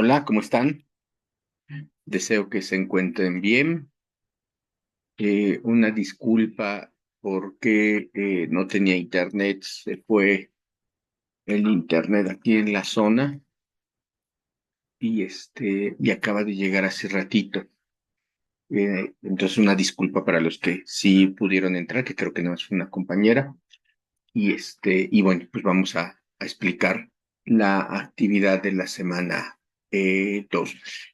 Hola, ¿cómo están? Deseo que se encuentren bien. Una disculpa porque no tenía internet. Se fue el internet aquí en la zona y acaba de llegar hace ratito. Entonces una disculpa para los que sí pudieron entrar, que creo que no es una compañera. Y bueno, pues vamos a explicar la actividad de la semana 2.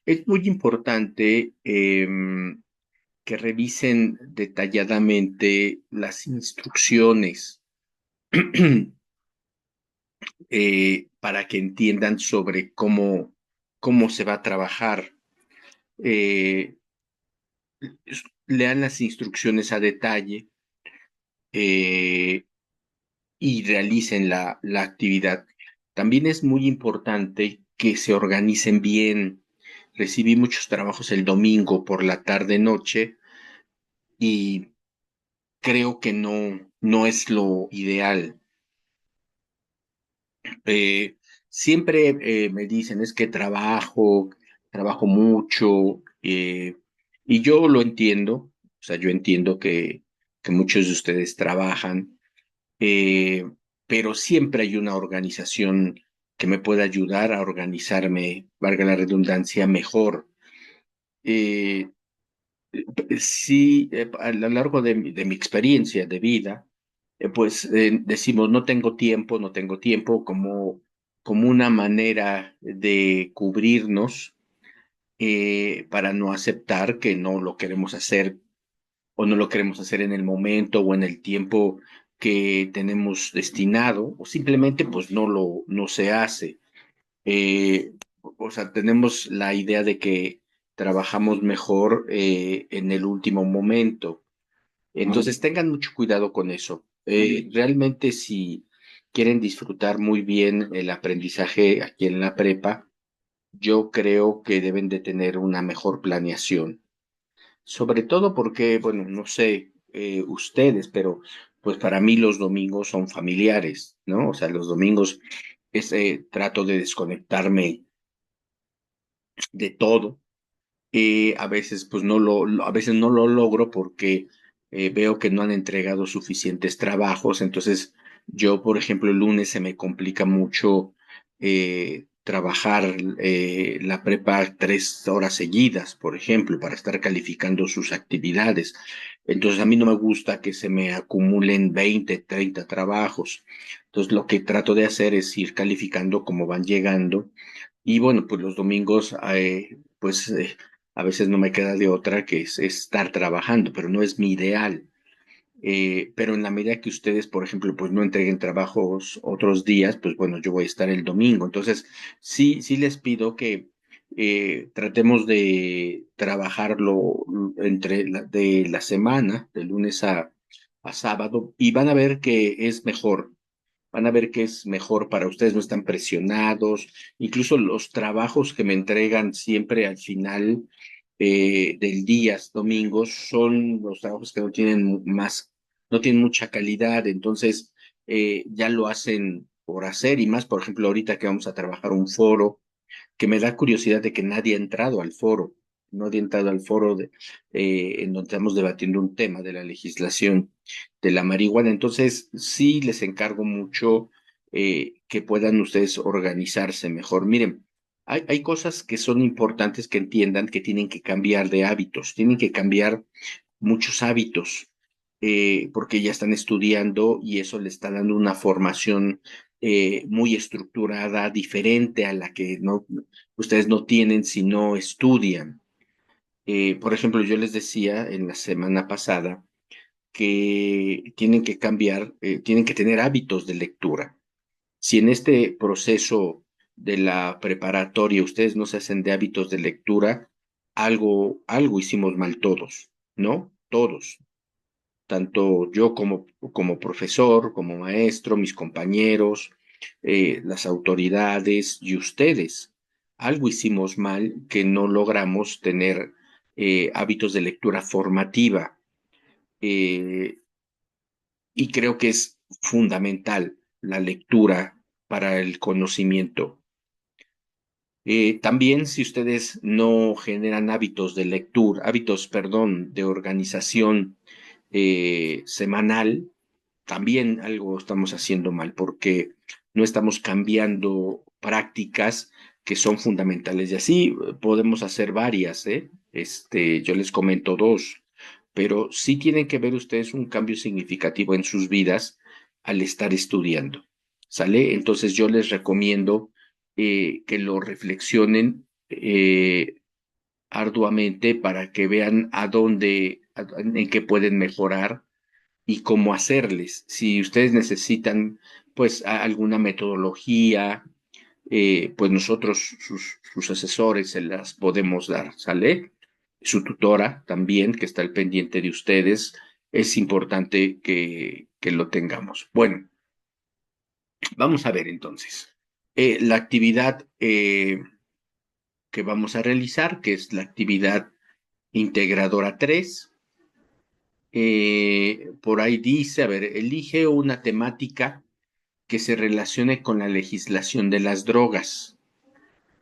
Es muy importante que revisen detalladamente las instrucciones para que entiendan sobre cómo se va a trabajar. Eh, Lean las instrucciones a detalle eh, y realicen la actividad. También es muy importante que se organicen bien. Recibí muchos trabajos el domingo por la tarde-noche y creo que no es lo ideal. Eh, Siempre me dicen, es que trabajo mucho, y yo lo entiendo, o sea, yo entiendo que muchos de ustedes trabajan, eh, pero siempre hay una organización que me pueda ayudar a organizarme, valga la redundancia, mejor. Eh, sí, a lo largo de mi experiencia de vida, pues decimos, no tengo tiempo, como una manera de cubrirnos para no aceptar que no lo queremos hacer o no lo queremos hacer en el momento o en el tiempo que tenemos destinado, o simplemente pues no se hace. O sea, tenemos la idea de que trabajamos mejor en el último momento. Entonces tengan mucho cuidado con eso. Realmente si quieren disfrutar muy bien el aprendizaje aquí en la prepa, yo creo que deben de tener una mejor planeación. Sobre todo porque, bueno, no sé ustedes, pero pues para mí los domingos son familiares, ¿no? O sea, los domingos trato de desconectarme de todo. A veces pues a veces no lo logro porque veo que no han entregado suficientes trabajos. Entonces yo, por ejemplo, el lunes se me complica mucho trabajar la prepa 3 horas seguidas, por ejemplo, para estar calificando sus actividades. Entonces a mí no me gusta que se me acumulen 20, 30 trabajos. Entonces lo que trato de hacer es ir calificando como van llegando. Y bueno, pues los domingos, pues a veces no me queda de otra que es estar trabajando, pero no es mi ideal. Pero en la medida que ustedes, por ejemplo, pues no entreguen trabajos otros días, pues bueno, yo voy a estar el domingo. Entonces, sí les pido que tratemos de trabajarlo de la semana, de lunes a sábado, y van a ver que es mejor. Van a ver que es mejor para ustedes, no están presionados. Incluso los trabajos que me entregan siempre al final del día, domingos, son los trabajos que no tienen mucha calidad. Entonces ya lo hacen por hacer, y más, por ejemplo, ahorita que vamos a trabajar un foro, que me da curiosidad de que nadie ha entrado al foro. Nadie ha entrado al foro en donde estamos debatiendo un tema de la legislación de la marihuana. Entonces, sí les encargo mucho que puedan ustedes organizarse mejor. Miren, hay cosas que son importantes que entiendan que tienen que cambiar de hábitos, tienen que cambiar muchos hábitos, porque ya están estudiando y eso le está dando una formación muy estructurada, diferente a la que ustedes no tienen si no estudian. Por ejemplo, yo les decía en la semana pasada que tienen que cambiar, tienen que tener hábitos de lectura. Si en este proceso de la preparatoria ustedes no se hacen de hábitos de lectura, algo hicimos mal todos, ¿no? Todos, tanto yo como profesor, como maestro, mis compañeros, las autoridades y ustedes. Algo hicimos mal que no logramos tener hábitos de lectura formativa, eh, y creo que es fundamental la lectura para el conocimiento. También si ustedes no generan hábitos de lectura, hábitos, perdón, de organización semanal, también algo estamos haciendo mal porque no estamos cambiando prácticas que son fundamentales. Y así podemos hacer varias, ¿eh? Yo les comento dos, pero sí tienen que ver ustedes un cambio significativo en sus vidas al estar estudiando, ¿sale? Entonces yo les recomiendo que lo reflexionen arduamente para que vean en qué pueden mejorar y cómo hacerles. Si ustedes necesitan, pues, alguna metodología, pues nosotros, sus asesores, se las podemos dar, ¿sale? Su tutora también, que está al pendiente de ustedes, es importante que lo tengamos. Bueno, vamos a ver entonces. La actividad que vamos a realizar, que es la actividad integradora 3. Por ahí dice, a ver, elige una temática que se relacione con la legislación de las drogas.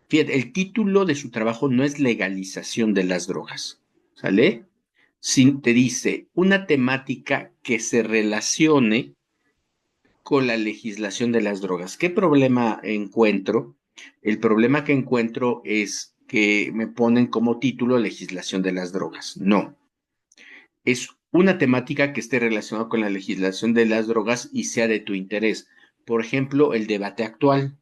Fíjate, el título de su trabajo no es legalización de las drogas, ¿sale? Te dice una temática que se relacione con la legislación de las drogas. ¿Qué problema encuentro? El problema que encuentro es que me ponen como título legislación de las drogas. No, es una temática que esté relacionada con la legislación de las drogas y sea de tu interés. Por ejemplo, el debate actual.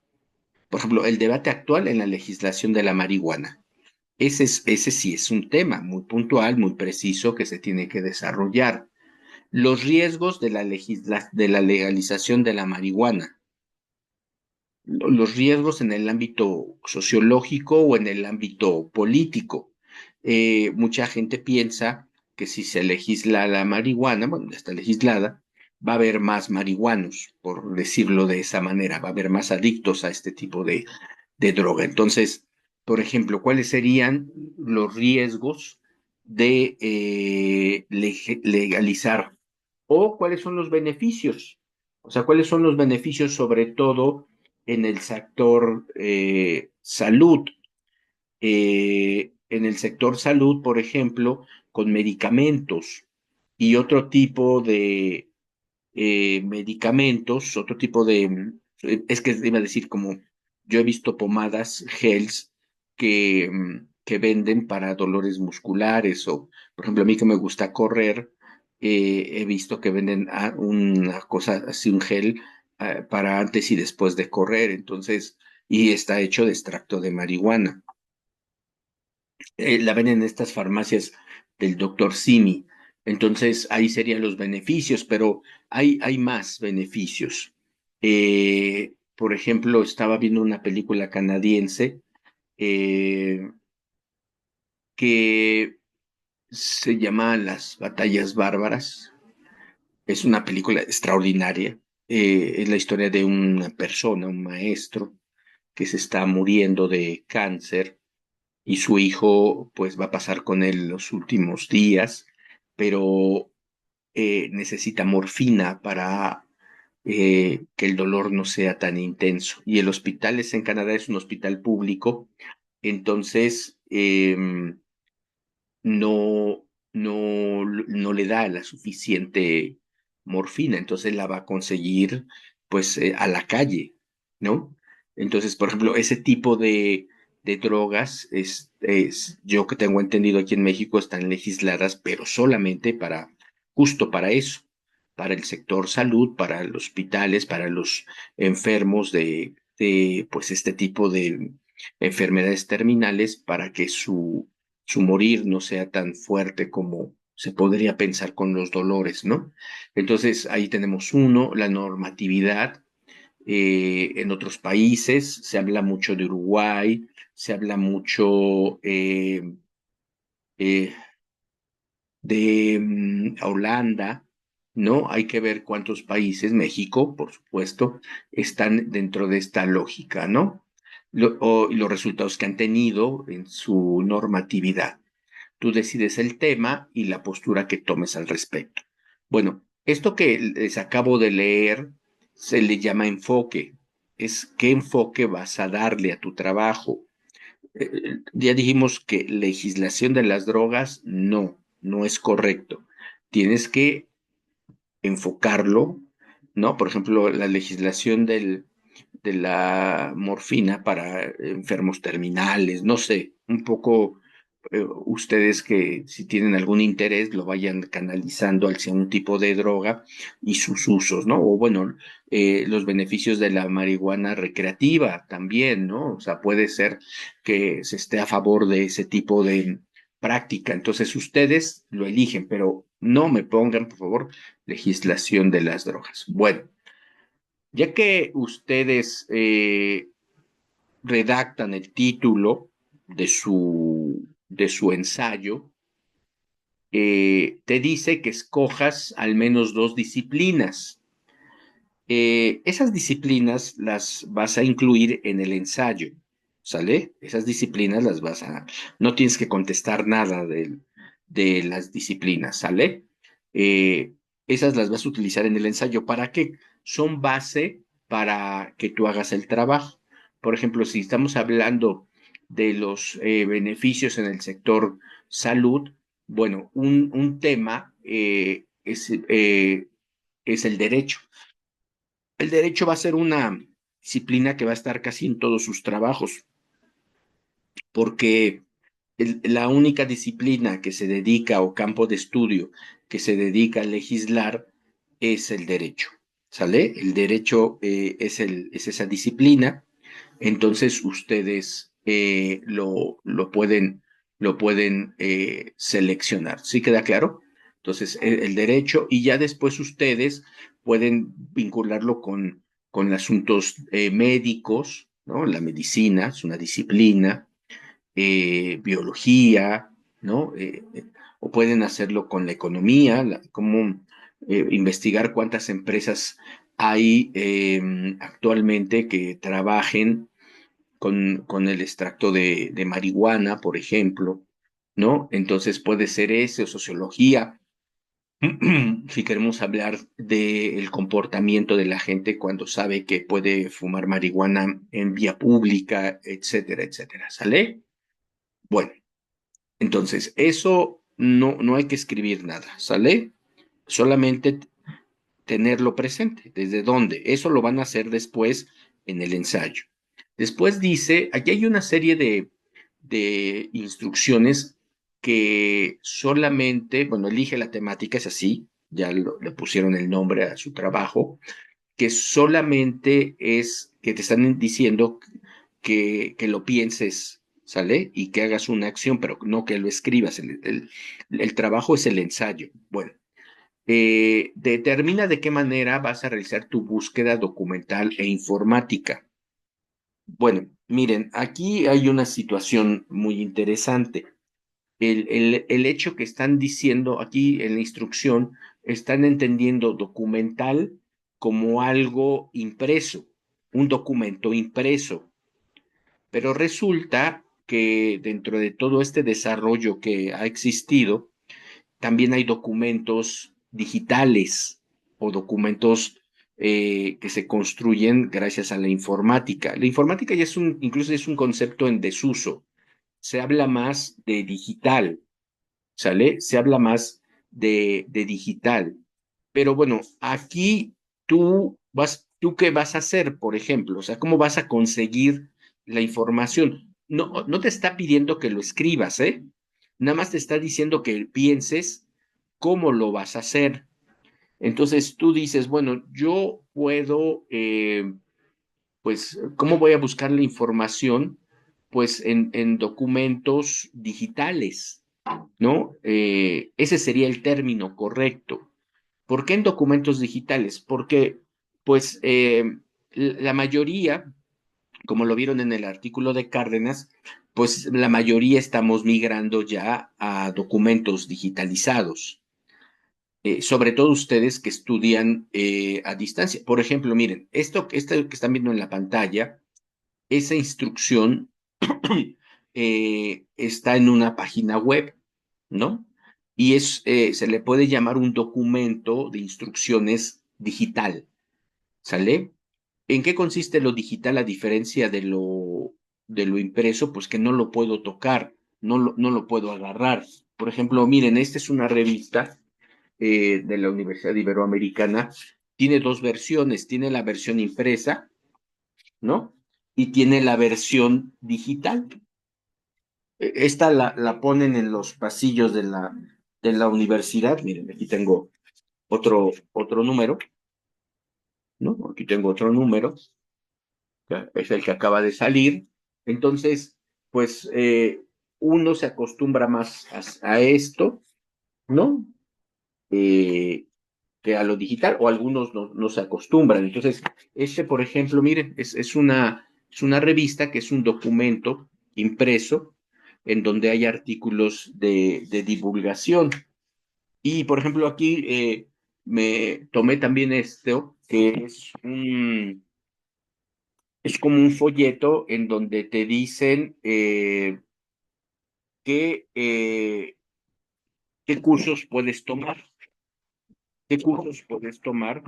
Por ejemplo, el debate actual en la legislación de la marihuana. Ese sí es un tema muy puntual, muy preciso que se tiene que desarrollar. Los riesgos de de la legalización de la marihuana. Los riesgos en el ámbito sociológico o en el ámbito político. Mucha gente piensa que si se legisla la marihuana, bueno, ya está legislada, va a haber más marihuanos, por decirlo de esa manera, va a haber más adictos a este tipo de droga. Entonces, por ejemplo, ¿cuáles serían los riesgos de legalizar? ¿O cuáles son los beneficios? O sea, ¿cuáles son los beneficios sobre todo en el sector salud? En el sector salud, por ejemplo, con medicamentos y otro tipo de medicamentos, otro tipo es que iba a decir como, yo he visto pomadas, gels, que venden para dolores musculares o, por ejemplo, a mí que me gusta correr, he visto que venden una cosa así, un gel para antes y después de correr, entonces, y está hecho de extracto de marihuana. La venden en estas farmacias del doctor Simi. Entonces, ahí serían los beneficios, pero hay más beneficios. Por ejemplo, estaba viendo una película canadiense eh, que se llama Las Batallas Bárbaras. Es una película extraordinaria. Es la historia de una persona, un maestro, que se está muriendo de cáncer y su hijo pues va a pasar con él los últimos días, pero necesita morfina para que el dolor no sea tan intenso. Y el hospital en Canadá es un hospital público, entonces no le da la suficiente morfina, entonces la va a conseguir pues a la calle, ¿no? Entonces, por ejemplo, ese tipo de drogas, yo que tengo entendido aquí en México, están legisladas, pero solamente justo para eso, para el sector salud, para los hospitales, para los enfermos de pues este tipo de enfermedades terminales, para que su morir no sea tan fuerte como se podría pensar con los dolores, ¿no? Entonces, ahí tenemos uno, la normatividad. En otros países se habla mucho de Uruguay, se habla mucho eh, de Holanda, ¿no? Hay que ver cuántos países, México, por supuesto, están dentro de esta lógica, ¿no? Y los resultados que han tenido en su normatividad. Tú decides el tema y la postura que tomes al respecto. Bueno, esto que les acabo de leer se le llama enfoque. Es qué enfoque vas a darle a tu trabajo. Ya dijimos que legislación de las drogas, no, no es correcto. Tienes que enfocarlo, ¿no? Por ejemplo, la legislación de la morfina para enfermos terminales, no sé, un poco ustedes que si tienen algún interés lo vayan canalizando hacia un tipo de droga y sus usos, ¿no? O bueno, los beneficios de la marihuana recreativa también, ¿no? O sea, puede ser que se esté a favor de ese tipo de práctica. Entonces ustedes lo eligen, pero no me pongan, por favor, legislación de las drogas. Bueno, ya que ustedes redactan el título de su ensayo, te dice que escojas al menos dos disciplinas. Esas disciplinas las vas a incluir en el ensayo, ¿sale? Esas disciplinas las vas a... No tienes que contestar nada de las disciplinas, ¿sale? Eh, Esas las vas a utilizar en el ensayo. ¿Para qué? Son base para que tú hagas el trabajo. Por ejemplo, si estamos hablando de los beneficios en el sector salud, bueno, un tema es el derecho. El derecho va a ser una disciplina que va a estar casi en todos sus trabajos, porque la única disciplina que se dedica o campo de estudio que se dedica a legislar es el derecho, ¿sale? El derecho es esa disciplina, entonces ustedes lo pueden seleccionar. ¿Sí queda claro? Entonces, el derecho y ya después ustedes pueden vincularlo con asuntos médicos, ¿no? La medicina es una disciplina, biología, ¿no? O pueden hacerlo con la economía, como investigar cuántas empresas hay actualmente que trabajen con el extracto de marihuana, por ejemplo, ¿no? Entonces puede ser ese o sociología. Si queremos hablar del comportamiento de la gente cuando sabe que puede fumar marihuana en vía pública, etcétera, etcétera. ¿Sale? Bueno, entonces eso no hay que escribir nada, ¿sale? Solamente tenerlo presente. ¿Desde dónde? Eso lo van a hacer después en el ensayo. Después dice, aquí hay una serie de instrucciones que solamente, bueno, elige la temática, es así, ya le pusieron el nombre a su trabajo, que solamente es que te están diciendo que lo pienses, ¿sale? Y que hagas una acción, pero no que lo escribas. El trabajo es el ensayo. Bueno, determina de qué manera vas a realizar tu búsqueda documental e informática. Bueno, miren, aquí hay una situación muy interesante. El hecho que están diciendo aquí en la instrucción, están entendiendo documental como algo impreso, un documento impreso. Pero resulta que dentro de todo este desarrollo que ha existido, también hay documentos digitales o documentos que se construyen gracias a la informática. La informática ya incluso es un concepto en desuso. Se habla más de digital, ¿sale? Se habla más de digital. Pero bueno, aquí ¿tú qué vas a hacer, por ejemplo? O sea, ¿cómo vas a conseguir la información? No te está pidiendo que lo escribas, ¿eh? Nada más te está diciendo que pienses cómo lo vas a hacer. Entonces tú dices, bueno, yo puedo, pues, ¿cómo voy a buscar la información? Pues en documentos digitales, ¿no? Ese sería el término correcto. ¿Por qué en documentos digitales? Porque, pues, la mayoría, como lo vieron en el artículo de Cárdenas, pues la mayoría estamos migrando ya a documentos digitalizados, sobre todo ustedes que estudian a distancia. Por ejemplo, miren, esto que están viendo en la pantalla, esa instrucción está en una página web, ¿no? Y se le puede llamar un documento de instrucciones digital, ¿sale? ¿En qué consiste lo digital a diferencia de lo de lo impreso, pues que no lo puedo tocar, no lo puedo agarrar. Por ejemplo, miren, esta es una revista de la Universidad Iberoamericana, tiene dos versiones, tiene la versión impresa, ¿no? Y tiene la versión digital. Esta la ponen en los pasillos de la universidad. Miren, aquí tengo otro número, ¿no? Aquí tengo otro número, que es el que acaba de salir. Entonces, pues uno se acostumbra más a esto, ¿no? Eh, que a lo digital, o algunos no se acostumbran. Entonces, este, por ejemplo, miren, es una revista que es un documento impreso en donde hay artículos de divulgación. Y, por ejemplo, aquí me tomé también esto, que es como un folleto en donde te dicen qué, qué cursos puedes tomar, qué cursos puedes tomar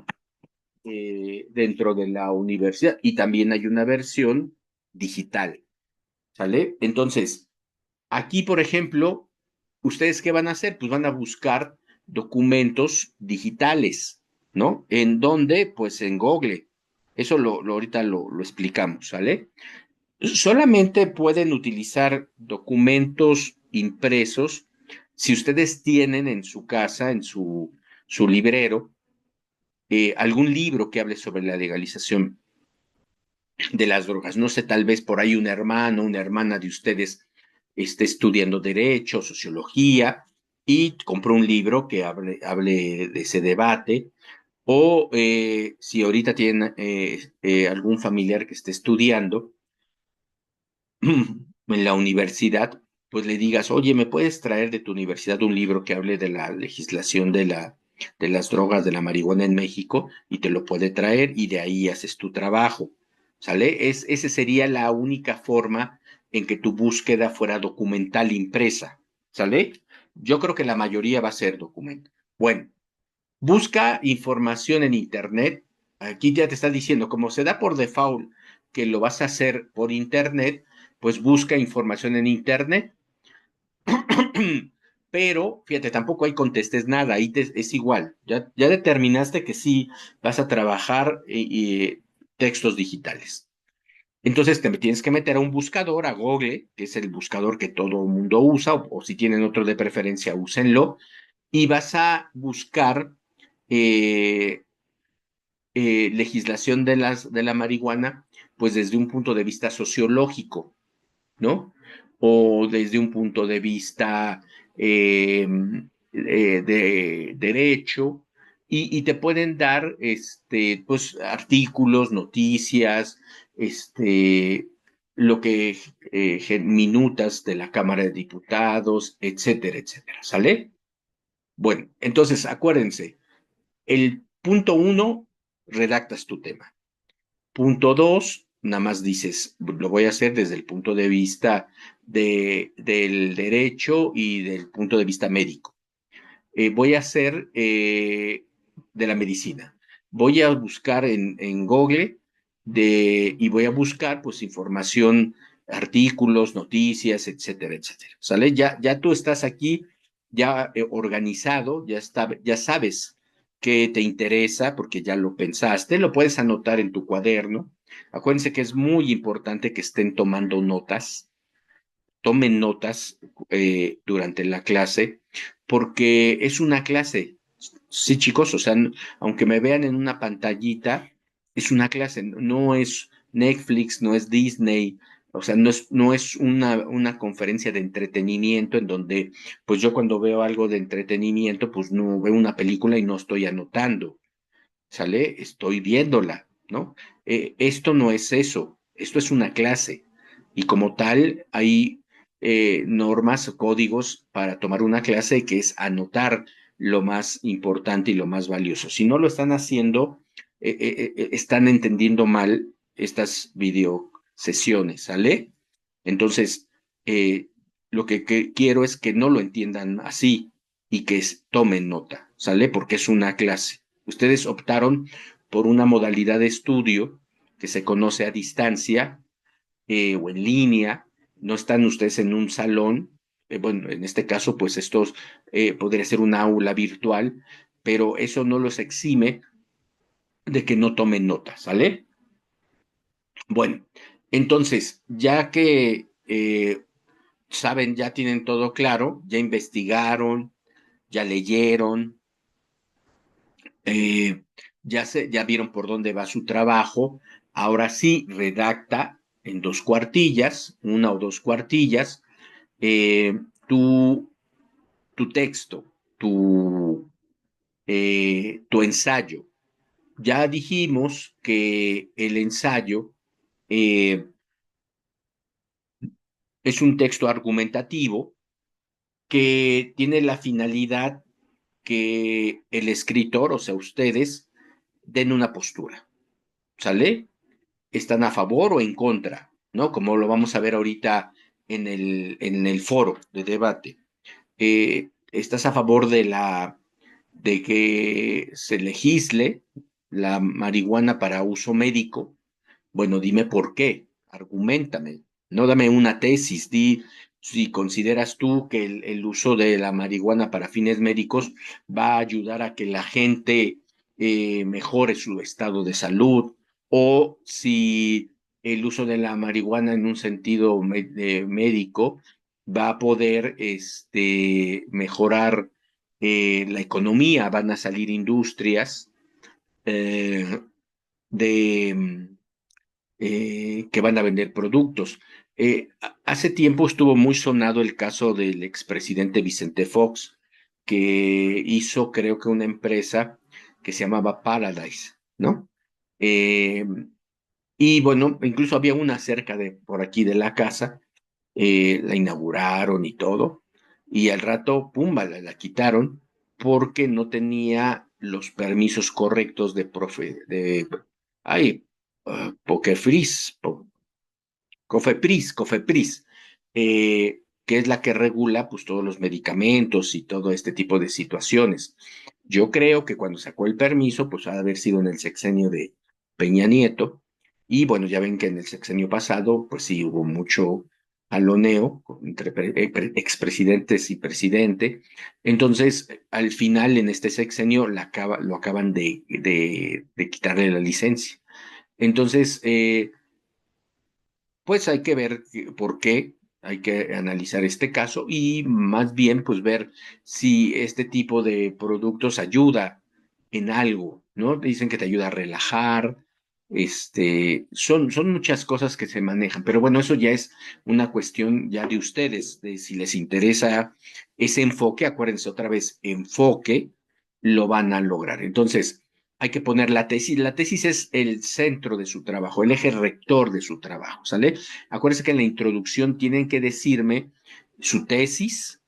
dentro de la universidad, y también hay una versión digital, ¿sale? Entonces, aquí, por ejemplo, ¿ustedes qué van a hacer? Pues van a buscar documentos digitales, ¿no? ¿En dónde? Pues en Google. Eso ahorita lo explicamos, ¿sale? Solamente pueden utilizar documentos impresos si ustedes tienen en su casa, en su librero, algún libro que hable sobre la legalización de las drogas. No sé, tal vez por ahí un hermano, una hermana de ustedes esté estudiando derecho, sociología, y compró un libro que hable de ese debate, o si ahorita tienen algún familiar que esté estudiando en la universidad, pues le digas, oye, ¿me puedes traer de tu universidad un libro que hable de la legislación de las drogas, de la marihuana en México? Y te lo puede traer y de ahí haces tu trabajo, ¿sale? Esa sería la única forma en que tu búsqueda fuera documental impresa, ¿sale? Yo creo que la mayoría va a ser documento. Bueno, busca información en Internet. Aquí ya te está diciendo, como se da por default que lo vas a hacer por Internet, pues busca información en Internet. Pero, fíjate, tampoco ahí contestes nada, es igual. Ya determinaste que sí vas a trabajar textos digitales. Entonces te tienes que meter a un buscador, a Google, que es el buscador que todo el mundo usa, o si tienen otro de preferencia, úsenlo, y vas a buscar eh, legislación de la marihuana, pues desde un punto de vista sociológico, ¿no? O desde un punto de vista de derecho, y te pueden dar pues, artículos, noticias, lo que minutas de la Cámara de Diputados, etcétera, etcétera, ¿sale? Bueno, entonces acuérdense, el punto uno, redactas tu tema. Punto dos, nada más dices, lo voy a hacer desde el punto de vista del derecho y del punto de vista médico. Voy a hacer de la medicina. Voy a buscar en Google y voy a buscar pues información, artículos, noticias, etcétera, etcétera. ¿Sale? Ya tú estás aquí, ya organizado, ya sabes qué te interesa porque ya lo pensaste, lo puedes anotar en tu cuaderno. Acuérdense que es muy importante que estén tomando notas, tomen notas durante la clase, porque es una clase. Sí, chicos, o sea, aunque me vean en una pantallita, es una clase, no es Netflix, no es Disney, o sea, no es una conferencia de entretenimiento en donde, pues yo cuando veo algo de entretenimiento, pues no veo una película y no estoy anotando, ¿sale? Estoy viéndola, ¿no? Esto no es eso, esto es una clase, y como tal hay normas o códigos para tomar una clase, que es anotar lo más importante y lo más valioso. Si no lo están haciendo, están entendiendo mal estas videosesiones, ¿sale? Entonces, lo que quiero es que no lo entiendan así y que tomen nota, ¿sale? Porque es una clase. Ustedes optaron por una modalidad de estudio que se conoce a distancia, o en línea, no están ustedes en un salón, bueno, en este caso, pues estos podría ser un aula virtual, pero eso no los exime de que no tomen notas, ¿sale? Bueno, entonces, ya que saben, ya tienen todo claro, ya investigaron, ya leyeron, eh, ya vieron por dónde va su trabajo, ahora sí, redacta en dos cuartillas, una o dos cuartillas, eh, tu, tu texto, tu ensayo. Ya dijimos que el ensayo eh, es un texto argumentativo que tiene la finalidad que el escritor, o sea, ustedes, den una postura, ¿sale? ¿Están a favor o en contra? ¿No? Como lo vamos a ver ahorita en el foro de debate. ¿Estás a favor de que se legisle la marihuana para uso médico? Bueno, dime por qué, argumentame, no dame una tesis, di si consideras tú que el uso de la marihuana para fines médicos va a ayudar a que la gente mejore su estado de salud, o si el uso de la marihuana en un sentido médico va a poder mejorar la economía, van a salir industrias eh, de que van a vender productos. Hace tiempo estuvo muy sonado el caso del expresidente Vicente Fox, que hizo, creo que una empresa que se llamaba Paradise, ¿no? Eh, y bueno, incluso había una cerca de por aquí de la casa, la inauguraron y todo, y al rato, pumba, la quitaron porque no tenía los permisos correctos ay, Pokefris, Cofepris, que es la que regula pues todos los medicamentos y todo este tipo de situaciones. Yo creo que cuando sacó el permiso, pues ha de haber sido en el sexenio de Peña Nieto, y bueno, ya ven que en el sexenio pasado, pues sí hubo mucho aloneo entre expresidentes y presidente. Entonces, al final, en este sexenio, lo acaban de quitarle la licencia. Entonces, pues hay que ver por qué, hay que analizar este caso y más bien pues ver si este tipo de productos ayuda en algo, ¿no? Dicen que te ayuda a relajar, son muchas cosas que se manejan, pero bueno, eso ya es una cuestión ya de ustedes, de si les interesa ese enfoque, acuérdense otra vez, enfoque, lo van a lograr. Entonces, hay que poner la tesis. La tesis es el centro de su trabajo, el eje rector de su trabajo, ¿sale? Acuérdense que en la introducción tienen que decirme su tesis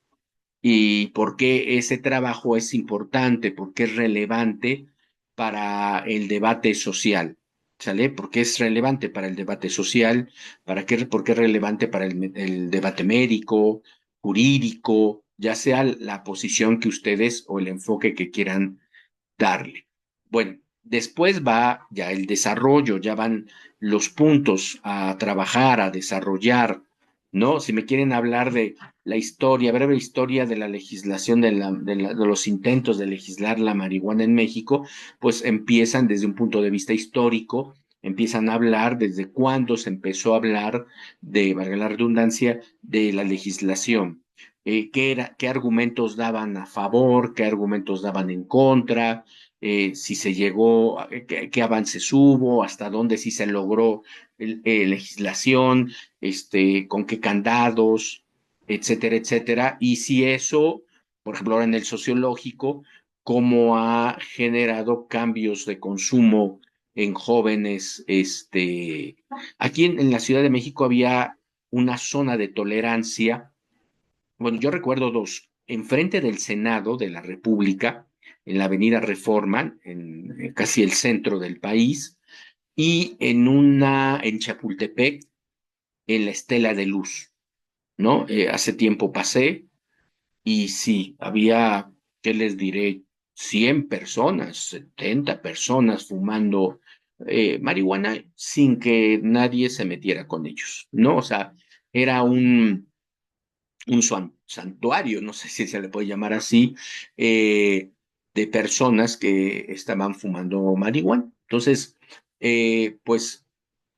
y por qué ese trabajo es importante, por qué es relevante para el debate social, ¿sale? ¿Por qué es relevante para el debate social? ¿Por qué es relevante para el debate médico, jurídico, ya sea la posición que ustedes o el enfoque que quieran darle? Bueno, después va ya el desarrollo, ya van los puntos a trabajar, a desarrollar, ¿no? Si me quieren hablar de la historia, breve historia de la legislación de los intentos de legislar la marihuana en México, pues empiezan desde un punto de vista histórico, empiezan a hablar desde cuándo se empezó a hablar de, valga la redundancia, de la legislación. Qué argumentos daban a favor, qué argumentos daban en contra, si se llegó, qué avances hubo, hasta dónde sí se logró legislación, con qué candados, etcétera, etcétera. Y si eso, por ejemplo, ahora en el sociológico, cómo ha generado cambios de consumo en jóvenes. Aquí en la Ciudad de México había una zona de tolerancia. Bueno, yo recuerdo dos. Enfrente del Senado de la República, en la Avenida Reforma, en casi el centro del país, y en Chapultepec, en la Estela de Luz, ¿no? Hace tiempo pasé y sí, había, ¿qué les diré? 100 personas, 70 personas fumando marihuana sin que nadie se metiera con ellos, ¿no? O sea, era un santuario, no sé si se le puede llamar así, de personas que estaban fumando marihuana. Entonces, pues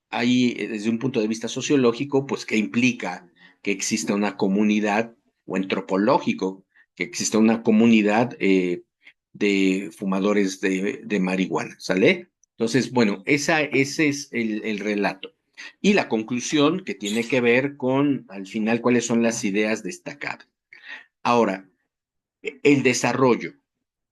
ahí, desde un punto de vista sociológico, pues, ¿qué implica que exista una comunidad, o antropológico, que exista una comunidad de fumadores de marihuana, ¿sale? Entonces, bueno, ese es el relato. Y la conclusión que tiene que ver con, al final, cuáles son las ideas destacadas. Ahora, el desarrollo.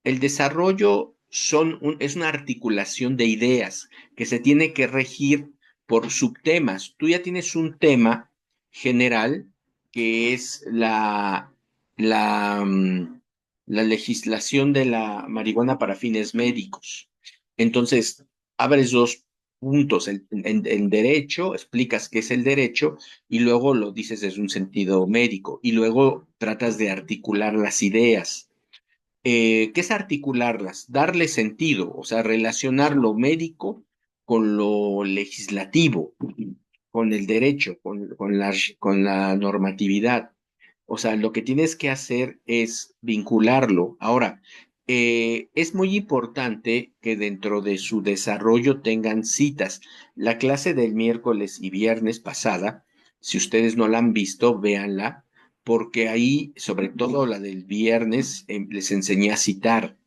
El desarrollo es una articulación de ideas que se tiene que regir por subtemas. Tú ya tienes un tema general que es la, mm, la legislación de la marihuana para fines médicos. Entonces, abres dos puntos. En derecho, explicas qué es el derecho y luego lo dices desde un sentido médico y luego tratas de articular las ideas. ¿Qué es articularlas? Darle sentido, o sea, relacionar lo médico con lo legislativo, con el derecho, con la normatividad. O sea, lo que tienes que hacer es vincularlo. Ahora, es muy importante que dentro de su desarrollo tengan citas. La clase del miércoles y viernes pasada, si ustedes no la han visto, véanla porque ahí, sobre todo la del viernes, les enseñé a citar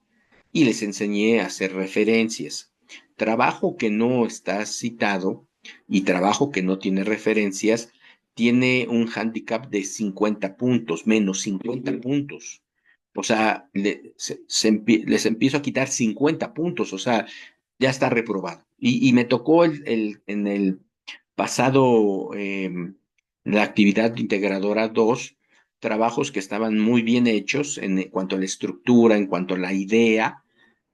y les enseñé a hacer referencias. Trabajo que no está citado y trabajo que no tiene referencias tiene un handicap de 50 puntos, menos 50 puntos. O sea, les empiezo a quitar 50 puntos, o sea, ya está reprobado. Y me tocó en el pasado, la actividad integradora 2 trabajos que estaban muy bien hechos en cuanto a la estructura, en cuanto a la idea,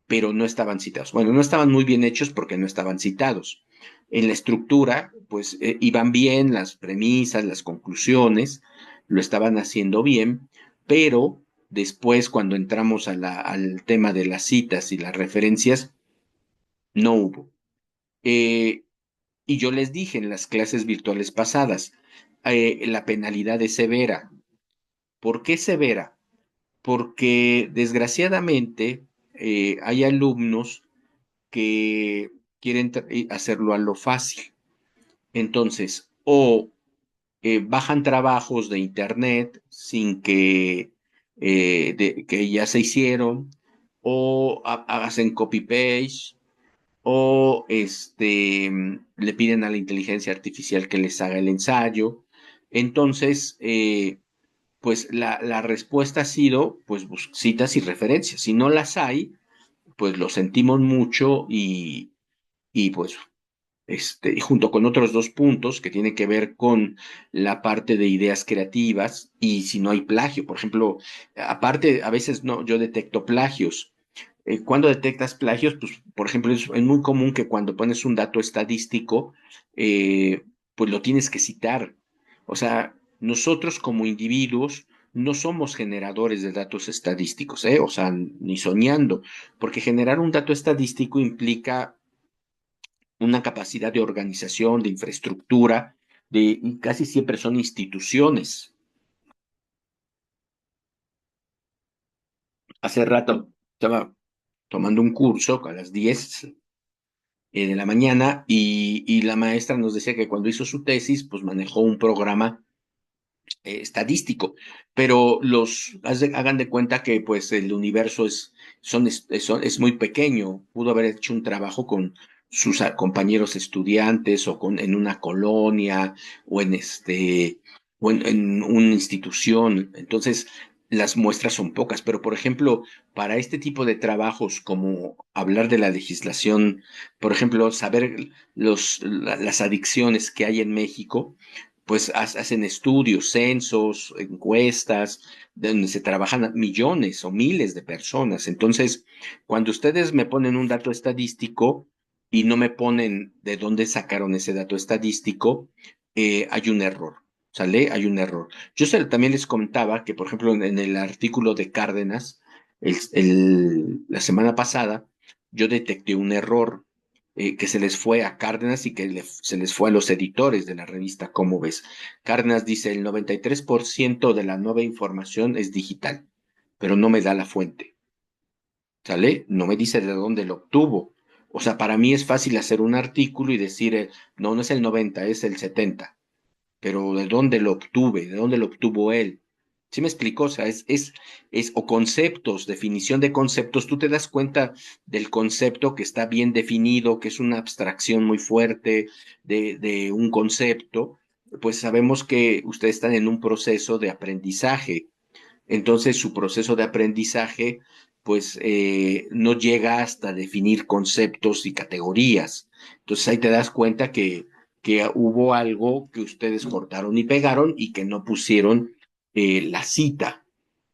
pero no estaban citados. Bueno, no estaban muy bien hechos porque no estaban citados. En la estructura, pues iban bien las premisas, las conclusiones, lo estaban haciendo bien, pero después cuando entramos al tema de las citas y las referencias, no hubo. Eh, y yo les dije en las clases virtuales pasadas, la penalidad es severa. ¿Por qué severa? Porque desgraciadamente hay alumnos que quieren hacerlo a lo fácil. Entonces, o bajan trabajos de internet sin que ya se hicieron, o hacen copy-paste, o le piden a la inteligencia artificial que les haga el ensayo. Entonces, pues la respuesta ha sido, pues, citas y referencias. Si no las hay, pues lo sentimos mucho y pues y junto con otros dos puntos que tienen que ver con la parte de ideas creativas y si no hay plagio. Por ejemplo, aparte, a veces no, yo detecto plagios. ¿Cuándo detectas plagios? Pues, por ejemplo, es muy común que cuando pones un dato estadístico, eh, pues lo tienes que citar. O sea, nosotros como individuos no somos generadores de datos estadísticos, ¿eh? O sea, ni soñando, porque generar un dato estadístico implica una capacidad de organización, de infraestructura, y casi siempre son instituciones. Hace rato estaba tomando un curso a las 10 de la mañana y la maestra nos decía que cuando hizo su tesis, pues manejó un programa estadístico, pero hagan de cuenta que pues el universo es muy pequeño, pudo haber hecho un trabajo con sus compañeros estudiantes o en una colonia o en una institución, entonces las muestras son pocas, pero por ejemplo, para este tipo de trabajos como hablar de la legislación, por ejemplo, saber las adicciones que hay en México, pues hacen estudios, censos, encuestas, donde se trabajan millones o miles de personas. Entonces, cuando ustedes me ponen un dato estadístico y no me ponen de dónde sacaron ese dato estadístico, hay un error. ¿Sale? Hay un error. También les contaba que, por ejemplo, en el artículo de Cárdenas, la semana pasada, yo detecté un error. que se les fue a Cárdenas y que se les fue a los editores de la revista Cómo ves. Cárdenas dice, el 93% de la nueva información es digital, pero no me da la fuente, ¿sale? No me dice de dónde lo obtuvo. O sea, para mí es fácil hacer un artículo y decir, no, no es el 90, es el 70, pero ¿de dónde lo obtuve? ¿De dónde lo obtuvo él? ¿Sí me explico? O sea, o conceptos, definición de conceptos, tú te das cuenta del concepto que está bien definido, que es una abstracción muy fuerte de un concepto, pues sabemos que ustedes están en un proceso de aprendizaje. Entonces, su proceso de aprendizaje, pues, no llega hasta definir conceptos y categorías. Entonces, ahí te das cuenta que hubo algo que ustedes cortaron y pegaron y que no pusieron la cita.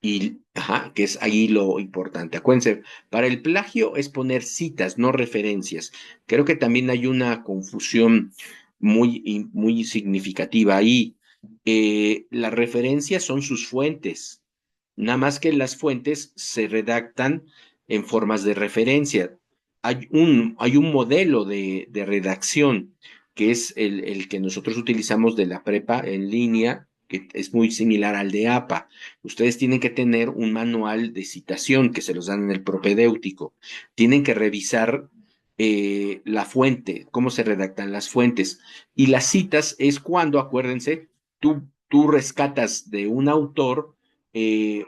Y, ajá, que es ahí lo importante. Acuérdense, para el plagio es poner citas, no referencias. Creo que también hay una confusión muy significativa ahí. Las referencias son sus fuentes, nada más que las fuentes se redactan en formas de referencia. Hay un modelo de redacción que es el que nosotros utilizamos de la prepa en línea, que es muy similar al de APA. Ustedes tienen que tener un manual de citación que se los dan en el propedéutico. Tienen que revisar la fuente, cómo se redactan las fuentes. Y las citas es cuando, acuérdense, tú rescatas de un autor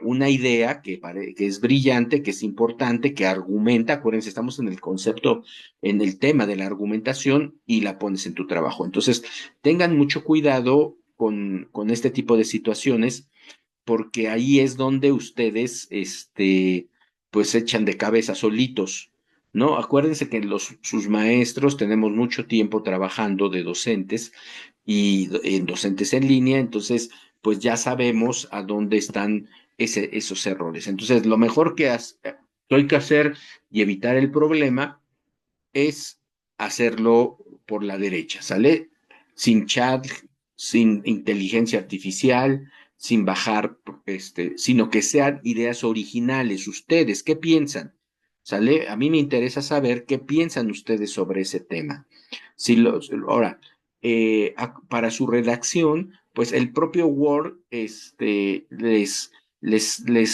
una idea que es brillante, que es importante, que argumenta, acuérdense, estamos en el concepto, en el tema de la argumentación y la pones en tu trabajo. Entonces, tengan mucho cuidado con este tipo de situaciones, porque ahí es donde ustedes, pues echan de cabeza solitos, ¿no? Acuérdense que sus maestros tenemos mucho tiempo trabajando de docentes y en docentes en línea, entonces, pues ya sabemos a dónde están esos errores. Entonces, lo mejor que hay que hacer y evitar el problema es hacerlo por la derecha, ¿sale? Sin chat, sin inteligencia artificial, sin bajar, sino que sean ideas originales. Ustedes, ¿qué piensan? ¿Sale? A mí me interesa saber qué piensan ustedes sobre ese tema. Ahora, para su redacción, pues el propio Word, les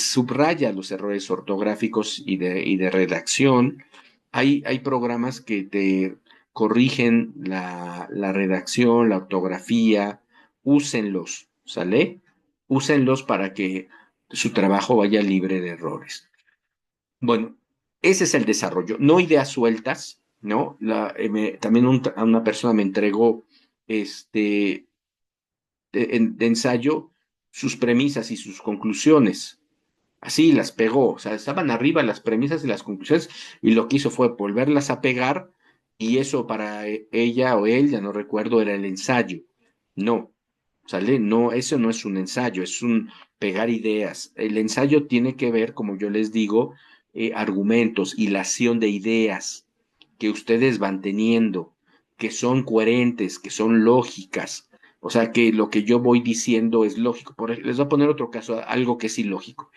subraya los errores ortográficos y de redacción. Hay programas que te corrigen la redacción, la ortografía, úsenlos, ¿sale? Úsenlos para que su trabajo vaya libre de errores. Bueno, ese es el desarrollo, no ideas sueltas, ¿no? También una persona me entregó de ensayo sus premisas y sus conclusiones. Así las pegó, o sea, estaban arriba las premisas y las conclusiones, y lo que hizo fue volverlas a pegar, y eso para ella o él, ya no recuerdo, era el ensayo. No, ¿sale? No, eso no es un ensayo, es un pegar ideas. El ensayo tiene que ver, como yo les digo, argumentos, hilación de ideas que ustedes van teniendo, que son coherentes, que son lógicas. O sea, que lo que yo voy diciendo es lógico. Les voy a poner otro caso, algo que es ilógico.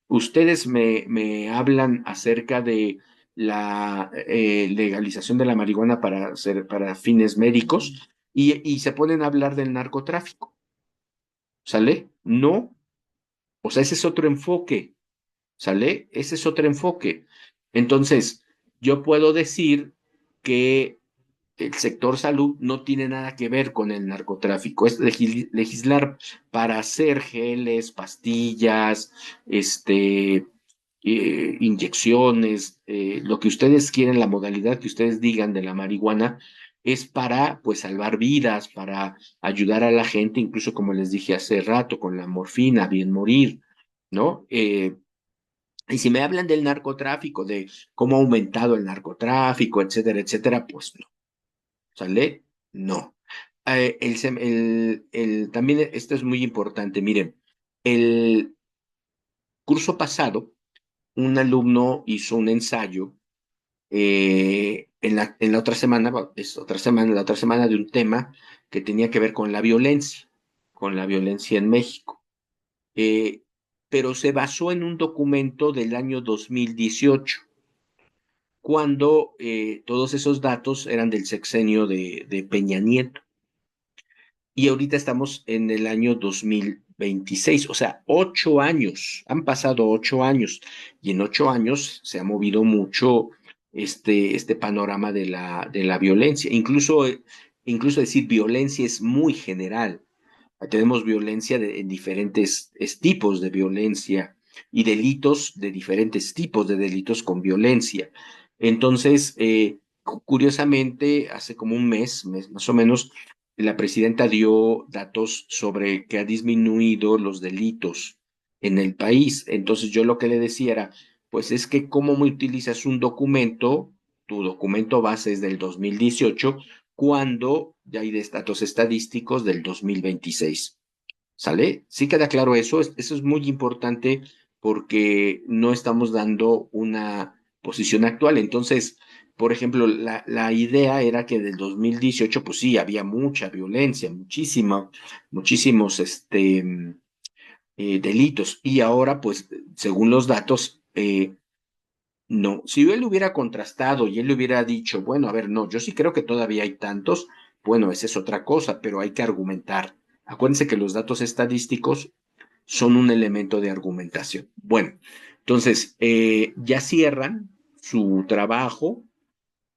Ustedes me hablan acerca de la legalización de la marihuana para fines médicos y se ponen a hablar del narcotráfico, ¿sale? No, o sea, ese es otro enfoque, ¿sale? Ese es otro enfoque. Entonces, yo puedo decir que el sector salud no tiene nada que ver con el narcotráfico, es legislar para hacer geles, pastillas, inyecciones, lo que ustedes quieren, la modalidad que ustedes digan de la marihuana, es para, pues, salvar vidas, para ayudar a la gente, incluso como les dije hace rato, con la morfina, bien morir, ¿no? Y si me hablan del narcotráfico, de cómo ha aumentado el narcotráfico, etcétera, pues no, ¿sale? No. También esto es muy importante, miren, el curso pasado, un alumno hizo un ensayo en la otra semana, la otra semana de un tema que tenía que ver con la violencia en México. Eh, pero se basó en un documento del año 2018. cuando todos esos datos eran del sexenio de Peña Nieto. Y ahorita estamos en el año 2026, o sea, 8 años, han pasado 8 años, y en 8 años se ha movido mucho este panorama de la violencia. Incluso decir violencia es muy general. Tenemos violencia en diferentes tipos de violencia y delitos de diferentes tipos de delitos con violencia. Entonces, curiosamente, hace como un mes más o menos, la presidenta dio datos sobre que ha disminuido los delitos en el país. Entonces, yo lo que le decía era, pues es que cómo me utilizas un documento, tu documento base es del 2018, cuando ya hay datos estadísticos del 2026. ¿Sale? Sí queda claro eso. Eso es muy importante porque no estamos dando una posición actual. Entonces, por ejemplo, la idea era que del 2018, pues sí, había mucha violencia, muchísimos delitos. Y ahora, pues, según los datos, no. Si él hubiera contrastado y él le hubiera dicho, bueno, a ver, no, yo sí creo que todavía hay tantos, bueno, esa es otra cosa, pero hay que argumentar. Acuérdense que los datos estadísticos son un elemento de argumentación. Bueno, entonces, ya cierran su trabajo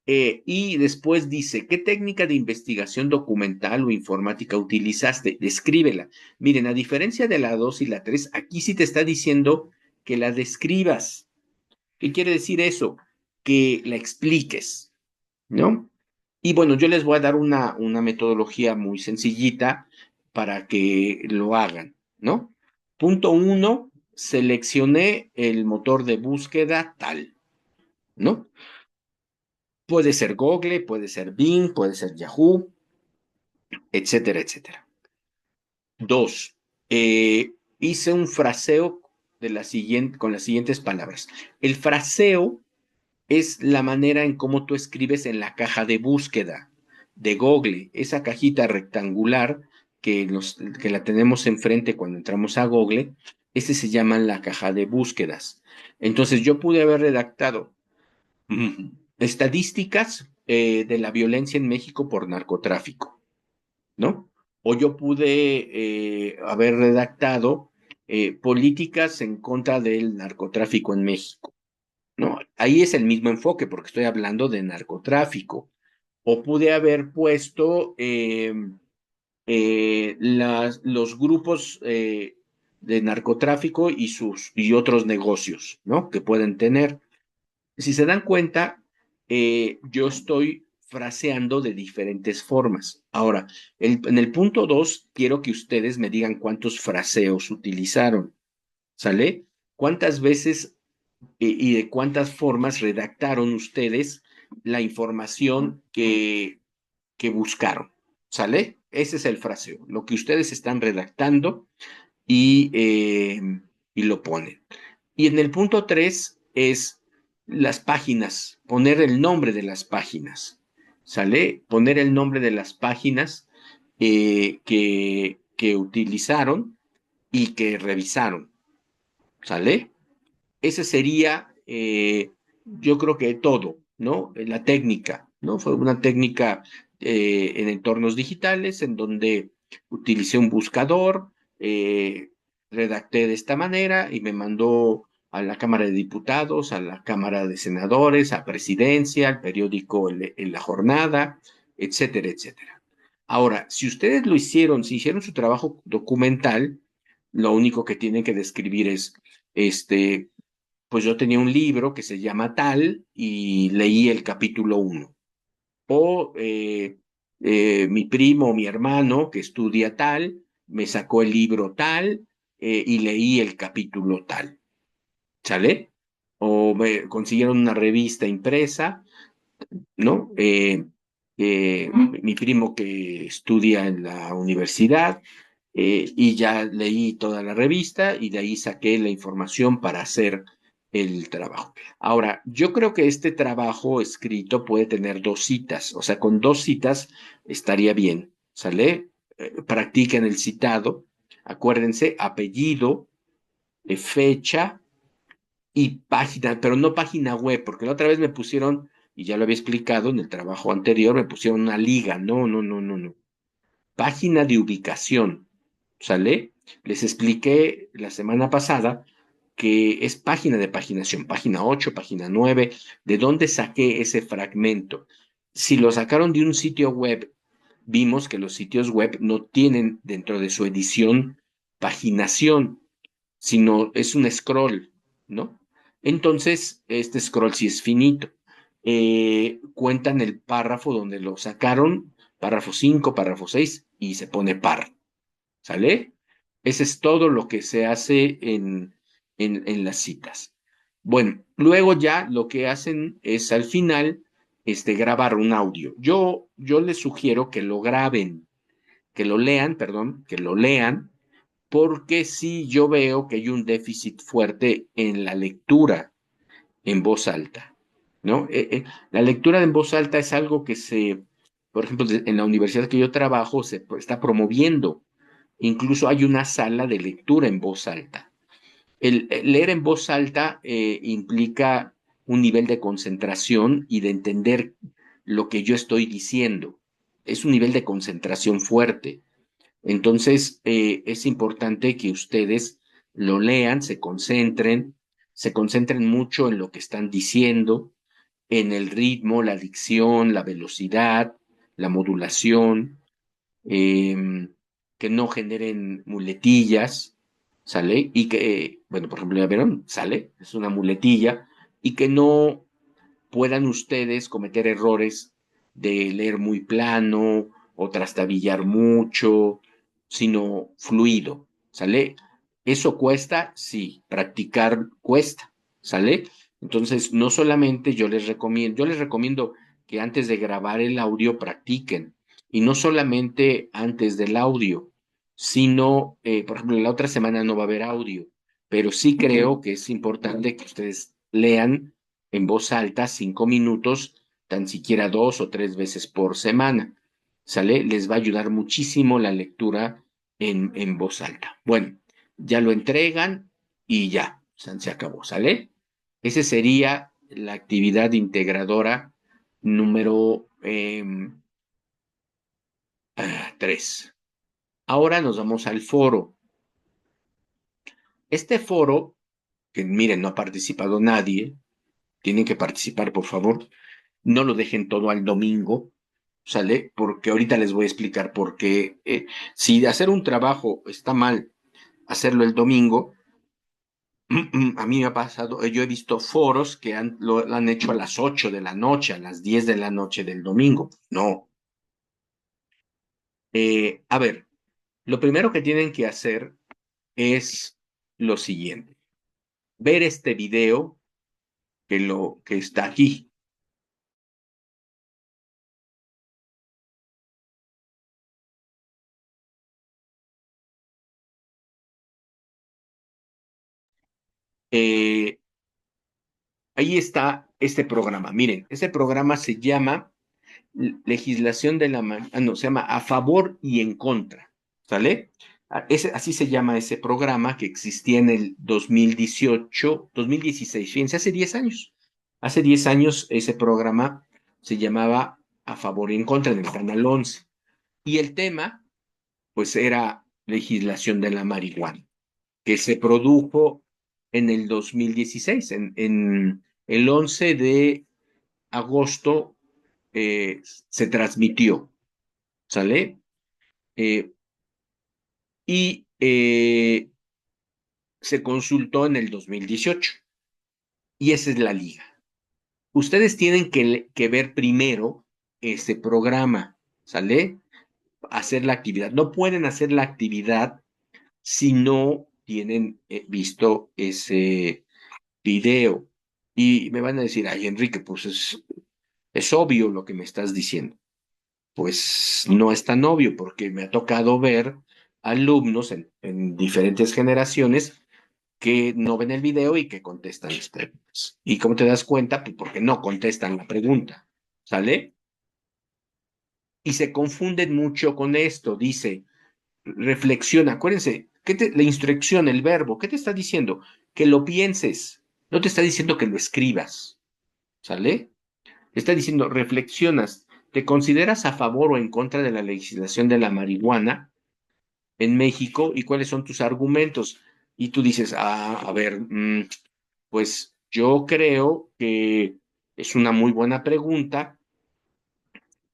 y después dice, ¿qué técnica de investigación documental o informática utilizaste? Descríbela. Miren, a diferencia de la 2 y la 3, aquí sí te está diciendo que la describas. ¿Qué quiere decir eso? Que la expliques, ¿no? Y bueno, yo les voy a dar una metodología muy sencillita para que lo hagan, ¿no? Punto uno, seleccioné el motor de búsqueda tal, ¿no? Puede ser Google, puede ser Bing, puede ser Yahoo, etcétera, etcétera. Dos, hice un fraseo con las siguientes palabras. El fraseo es la manera en cómo tú escribes en la caja de búsqueda de Google, esa cajita rectangular que la tenemos enfrente cuando entramos a Google, ese se llama la caja de búsquedas. Entonces yo pude haber redactado estadísticas de la violencia en México por narcotráfico, ¿no? O yo pude haber redactado políticas en contra del narcotráfico en México. No, ahí es el mismo enfoque porque estoy hablando de narcotráfico. O pude haber puesto los grupos de narcotráfico y otros negocios, ¿no? Que pueden tener. Si se dan cuenta, yo estoy fraseando de diferentes formas. Ahora, en el punto 2, quiero que ustedes me digan cuántos fraseos utilizaron, ¿sale? ¿Cuántas veces y de cuántas formas redactaron ustedes la información que buscaron? ¿Sale? Ese es el fraseo, lo que ustedes están redactando y, eh, y lo ponen. Y en el punto 3 es las páginas, poner el nombre de las páginas. ¿Sale? Poner el nombre de las páginas que utilizaron y que revisaron. ¿Sale? Ese sería, yo creo que todo, ¿no? La técnica, ¿no? Fue una técnica en entornos digitales en donde utilicé un buscador, redacté de esta manera y me mandó a la Cámara de Diputados, a la Cámara de Senadores, a Presidencia, al periódico en La Jornada, etcétera, etcétera. Ahora, si ustedes lo hicieron, si hicieron su trabajo documental, lo único que tienen que describir es, pues yo tenía un libro que se llama tal y leí el capítulo 1. O mi primo o mi hermano que estudia tal, me sacó el libro tal y leí el capítulo tal. ¿Sale? O me consiguieron una revista impresa, ¿no? Mi primo que estudia en la universidad y ya leí toda la revista y de ahí saqué la información para hacer el trabajo. Ahora, yo creo que este trabajo escrito puede tener 2 citas, o sea, con 2 citas estaría bien, ¿sale? Practiquen el citado, acuérdense, apellido, fecha y página, pero no página web, porque la otra vez me pusieron, y ya lo había explicado en el trabajo anterior, me pusieron una liga. No, no, no, no, no. Página de ubicación, ¿sale? Les expliqué la semana pasada que es página de paginación, página 8, página 9. ¿De dónde saqué ese fragmento? Si lo sacaron de un sitio web, vimos que los sitios web no tienen dentro de su edición paginación, sino es un scroll, ¿no? Entonces, este scroll sí es finito. Cuentan el párrafo donde lo sacaron, párrafo 5, párrafo 6, y se pone par, ¿sale? Ese es todo lo que se hace en las citas. Bueno, luego ya lo que hacen es al final grabar un audio. Yo les sugiero que lo graben, que lo lean, perdón, que lo lean, porque sí yo veo que hay un déficit fuerte en la lectura en voz alta, ¿no? La lectura en voz alta es algo que por ejemplo, en la universidad que yo trabajo, se está promoviendo. Incluso hay una sala de lectura en voz alta. El leer en voz alta implica un nivel de concentración y de entender lo que yo estoy diciendo. Es un nivel de concentración fuerte. Entonces, es importante que ustedes lo lean, se concentren mucho en lo que están diciendo, en el ritmo, la dicción, la velocidad, la modulación, eh, que no generen muletillas, ¿sale? Y que, bueno, por ejemplo, ya vieron, sale, es una muletilla, y que no puedan ustedes cometer errores de leer muy plano o trastabillar mucho, sino fluido, ¿sale? ¿Eso cuesta? Sí, practicar cuesta, ¿sale? Entonces, no solamente yo les recomiendo que antes de grabar el audio practiquen, y no solamente antes del audio, sino, por ejemplo, la otra semana no va a haber audio, pero sí creo que es importante que ustedes lean en voz alta 5 minutos, tan siquiera 2 o 3 veces por semana. ¿Sale? Les va a ayudar muchísimo la lectura en voz alta. Bueno, ya lo entregan y ya, se acabó, ¿sale? Esa sería la actividad integradora número 3. Ahora nos vamos al foro. Este foro, que miren, no ha participado nadie, tienen que participar, por favor. No lo dejen todo al domingo, ¿sale? Porque ahorita les voy a explicar por qué. Si hacer un trabajo está mal, hacerlo el domingo, a mí me ha pasado, yo he visto foros que lo han hecho a las 8 de la noche, a las 10 de la noche del domingo. No. A ver, lo primero que tienen que hacer es lo siguiente: ver este video que está aquí. Eh, Ahí está este programa. Miren, este programa se llama legislación de no, se llama a favor y en contra, ¿sale? Así se llama ese programa que existía en el 2018, 2016, fíjense, hace 10 años. Hace 10 años ese programa se llamaba a favor y en contra en el Canal 11. Y el tema, pues, era legislación de la marihuana, que se produjo en el 2016, en el 11 de agosto se transmitió, ¿sale? Eh, y se consultó en el 2018. Y esa es la liga. Ustedes tienen que ver primero ese programa, ¿sale? Hacer la actividad. No pueden hacer la actividad si no tienen visto ese video. Y me van a decir, ay, Enrique, pues es obvio lo que me estás diciendo. Pues no es tan obvio porque me ha tocado ver alumnos en diferentes generaciones que no ven el video y que contestan las preguntas. ¿Y cómo te das cuenta? Pues porque no contestan la pregunta, ¿sale? Y se confunden mucho con esto. Dice, reflexiona, acuérdense, la instrucción, el verbo, ¿qué te está diciendo? Que lo pienses, No te está diciendo que lo escribas, ¿sale? Está diciendo, reflexionas, ¿te consideras a favor o en contra de la legislación de la marihuana en México y cuáles son tus argumentos? Y tú dices, a ver, pues yo creo que es una muy buena pregunta,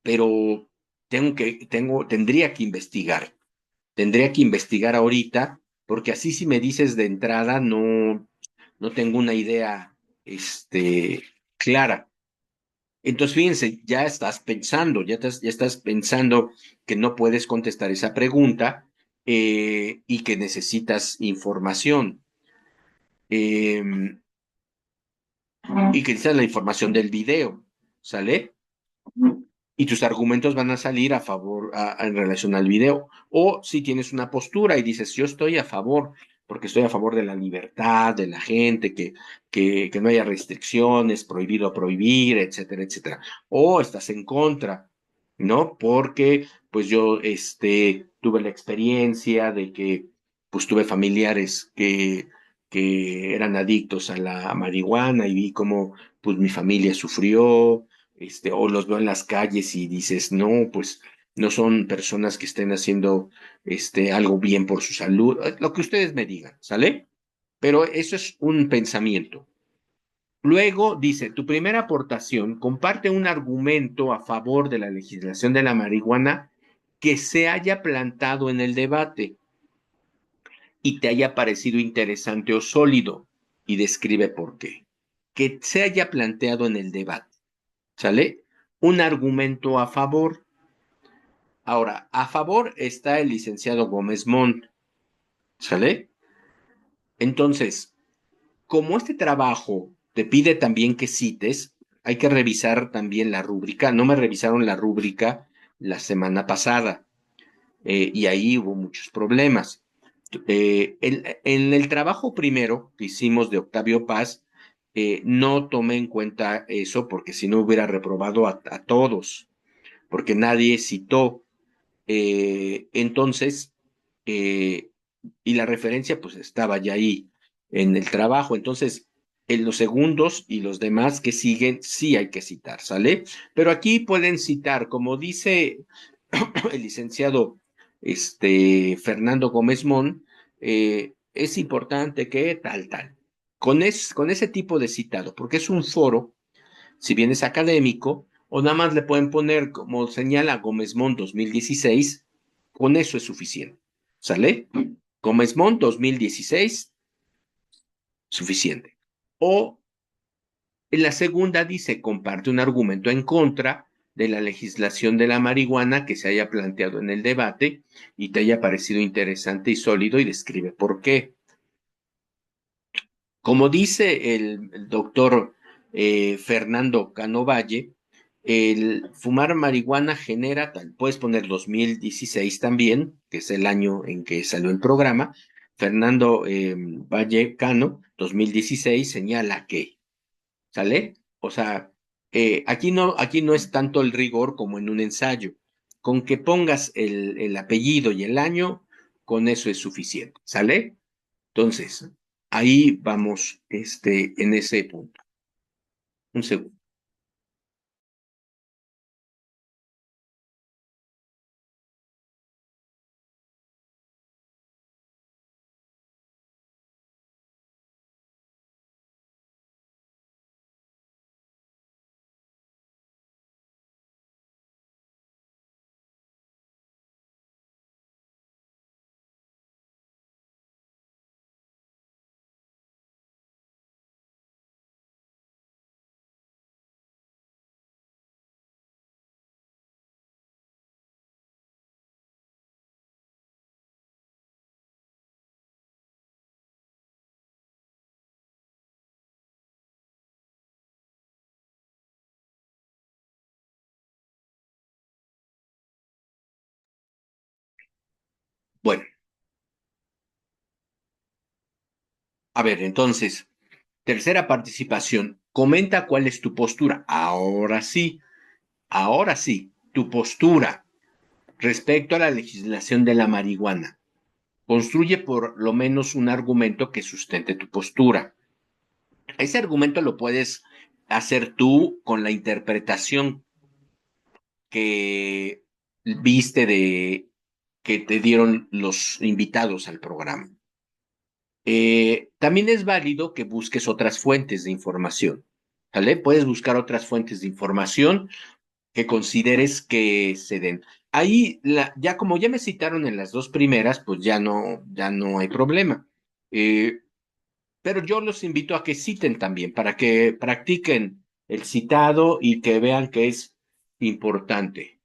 pero tendría que investigar. Tendría que investigar ahorita, porque así si me dices de entrada, no tengo una idea, clara. Entonces, fíjense, ya estás pensando que no puedes contestar esa pregunta y que necesitas información. eh, y que necesitas la información del video, ¿sale? Y tus argumentos van a salir a favor en relación al video. O si tienes una postura y dices, yo estoy a favor, porque estoy a favor de la libertad de la gente, que no haya restricciones, prohibido prohibir, etcétera, etcétera. O estás en contra, ¿no? Porque pues yo tuve la experiencia de que pues tuve familiares que eran adictos a la marihuana y vi cómo pues mi familia sufrió, o los veo en las calles y dices, no, pues no son personas que estén haciendo algo bien por su salud, lo que ustedes me digan, ¿sale? Pero eso es un pensamiento. Luego dice, tu primera aportación comparte un argumento a favor de la legislación de la marihuana que se haya plantado en el debate y te haya parecido interesante o sólido y describe por qué. Que se haya planteado en el debate. ¿Sale? Un argumento a favor. Ahora, a favor está el licenciado Gómez Mont, ¿sale? Entonces, como este trabajo te pide también que cites, hay que revisar también la rúbrica. No me revisaron la rúbrica la semana pasada y ahí hubo muchos problemas. En el trabajo primero que hicimos de Octavio Paz, no tomé en cuenta eso porque si no hubiera reprobado a todos, porque nadie citó. Entonces, eh, y la referencia pues estaba ya ahí en el trabajo. Entonces, en los segundos y los demás que siguen, sí hay que citar, ¿sale? Pero aquí pueden citar, como dice el licenciado Fernando Gómez Mon, es importante que tal. Con ese tipo de citado, porque es un foro si bien es académico, o nada más le pueden poner, como señala Gómez Mont 2016, con eso es suficiente. ¿Sale? Gómez Mont 2016, suficiente. O en la segunda dice, comparte un argumento en contra de la legislación de la marihuana que se haya planteado en el debate y te haya parecido interesante y sólido y describe por qué. Como dice el doctor Fernando Cano Valle, el fumar marihuana genera, tal, puedes poner 2016 también, que es el año en que salió el programa. Fernando Valle Cano, 2016, señala que, ¿sale? O sea, aquí no es tanto el rigor como en un ensayo. Con que pongas el apellido y el año, con eso es suficiente, ¿sale? Entonces, ahí vamos, en ese punto. Un segundo. Bueno, a ver, entonces, tercera participación. Comenta cuál es tu postura. Ahora sí, tu postura respecto a la legislación de la marihuana. Construye por lo menos un argumento que sustente tu postura. Ese argumento lo puedes hacer tú con la interpretación que viste de que te dieron los invitados al programa. También es válido que busques otras fuentes de información, ¿vale? Puedes buscar otras fuentes de información que consideres que se den. Ahí, ya como ya me citaron en las dos primeras, pues ya no hay problema. Eh, pero yo los invito a que citen también, para que practiquen el citado y que vean que es importante.